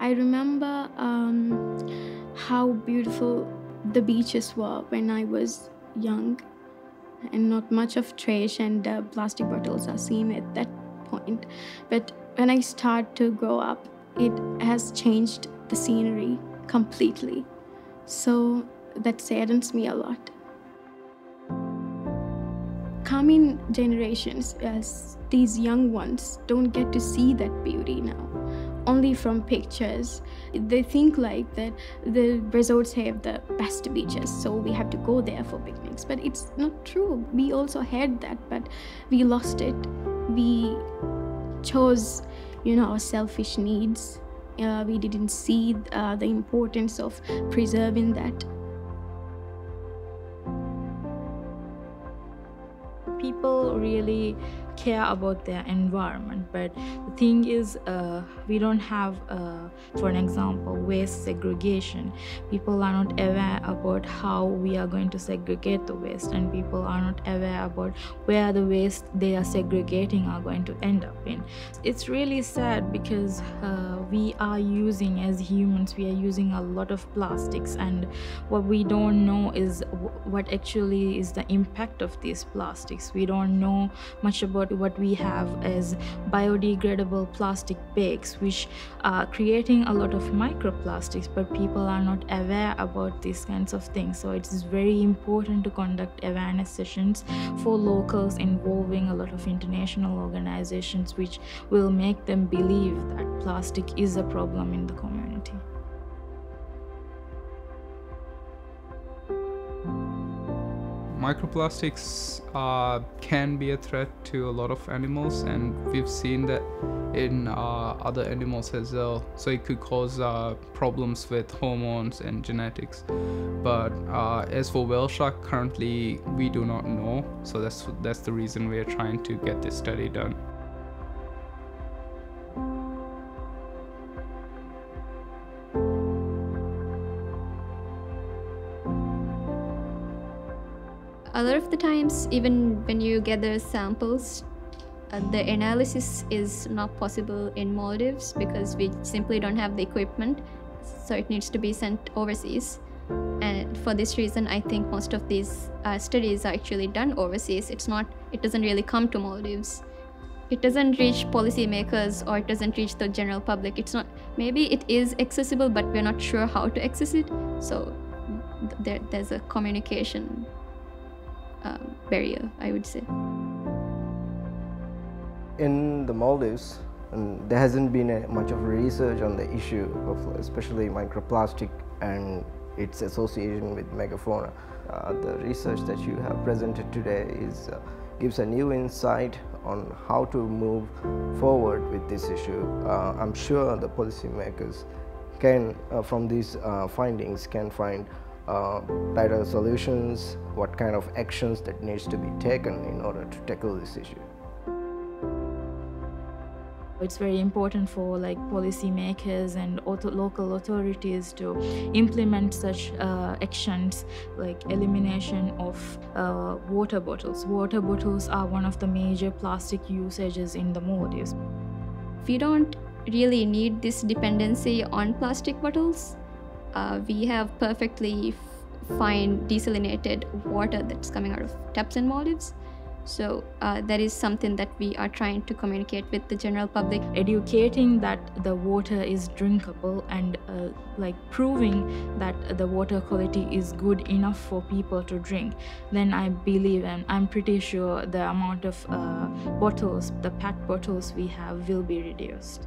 I remember how beautiful the beaches were when I was young, and not much of trash and plastic bottles are seen at that point. But when I start to grow up, it has changed the scenery completely. So that saddens me a lot. Coming generations, as these young ones, don't get to see that beauty now, only from pictures. They think like that the resorts have the best beaches, so we have to go there for picnics. But it's not true. We also had that, but we lost it. We chose, our selfish needs. We didn't see the importance of preserving that. People really care about their environment, but the thing is, we don't have, for an example, waste segregation. People are not aware about how we are going to segregate the waste, and people are not aware about where the waste they are segregating are going to end up in. It's really sad because we are using, as humans, we are using a lot of plastics, and what we don't know is what actually is the impact of these plastics. We don't know much about what we have as biodegradable plastic bags, which are creating a lot of microplastics, but people are not aware about these kinds of things. So it is very important to conduct awareness sessions for locals involving a lot of international organizations, which will make them believe that plastic is a problem in the community. Microplastics can be a threat to a lot of animals, and we've seen that in other animals as well. So it could cause problems with hormones and genetics. But as for whale shark, currently we do not know. So that's the reason we are trying to get this study done. A lot of the times, even when you gather samples, the analysis is not possible in Maldives because we simply don't have the equipment, so it needs to be sent overseas. And for this reason, I think most of these studies are actually done overseas. It doesn't really come to Maldives. It doesn't reach policymakers, or it doesn't reach the general public. Maybe it is accessible, but we're not sure how to access it. So there's a communication barrier, I would say. In the Maldives, there hasn't been much of research on the issue of especially microplastic and its association with megafauna. The research that you have presented today gives a new insight on how to move forward with this issue. I'm sure the policymakers can, from these findings, can find better solutions, what kind of actions that needs to be taken in order to tackle this issue. It's very important for policymakers and local authorities to implement such actions like elimination of water bottles. Water bottles are one of the major plastic usages in the Maldives. We don't really need this dependency on plastic bottles. We have perfectly fine desalinated water that's coming out of taps in Maldives. So that is something that we are trying to communicate with the general public. Educating that the water is drinkable and proving that the water quality is good enough for people to drink, then I believe, and I'm pretty sure, the amount of bottles, the PET bottles we have, will be reduced.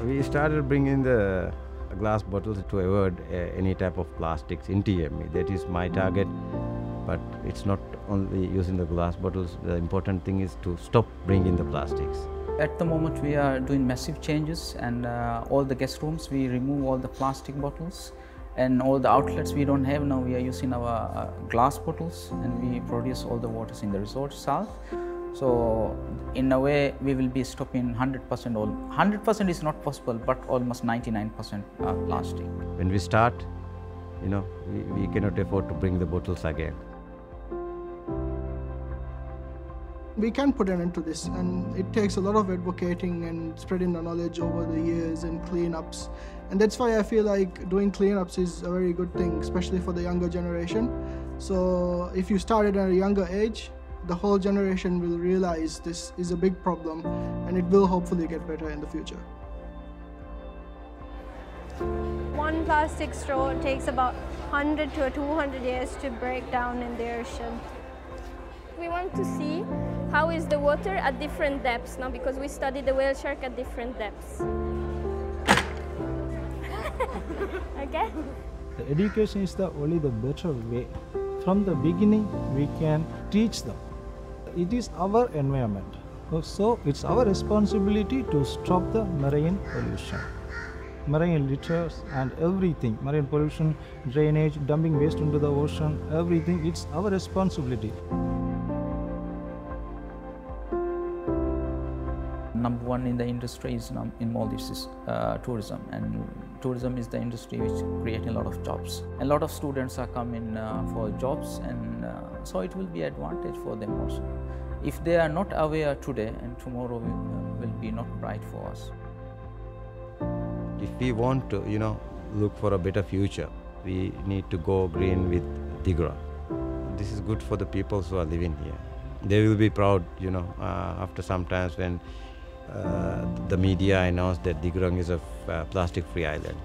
We started bringing the glass bottles to avoid any type of plastics in TME. That is my target, but it's not only using the glass bottles. The important thing is to stop bringing the plastics. At the moment we are doing massive changes, and all the guest rooms we remove all the plastic bottles, and all the outlets we don't have now, we are using our glass bottles, and we produce all the waters in the resort south. So in a way we will be stopping 100%. 100% is not possible, but almost 99% plastic. When we start, we cannot afford to bring the bottles again. we can put an end to this, and it takes a lot of advocating and spreading the knowledge over the years and cleanups. And that's why I feel like doing cleanups is a very good thing, especially for the younger generation. So if you started at a younger age, the whole generation will realize this is a big problem, and it will hopefully get better in the future. One plastic straw takes about 100 to 200 years to break down in the ocean. We want to see how is the water at different depths now, because we study the whale shark at different depths. Okay? The education is only the better way. From the beginning, we can teach them. It is our environment, so it's our responsibility to stop the marine pollution. Marine litters and everything, marine pollution, drainage, dumping waste into the ocean, everything, it's our responsibility. Number one in the industry is in Maldives is tourism, and tourism is the industry which creates a lot of jobs. A lot of students are coming for jobs, and so it will be advantage for them also. If they are not aware today, and tomorrow will be not bright for us. If we want to, look for a better future, we need to go green with Digra. This is good for the people who are living here. They will be proud, after some times when the media announced that Digrang is a plastic-free island.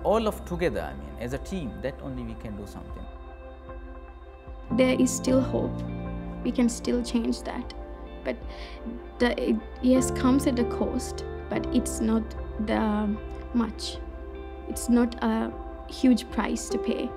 All of together, as a team, that only we can do something. There is still hope. We can still change that. But yes, comes at a cost, but it's not much. It's not a huge price to pay.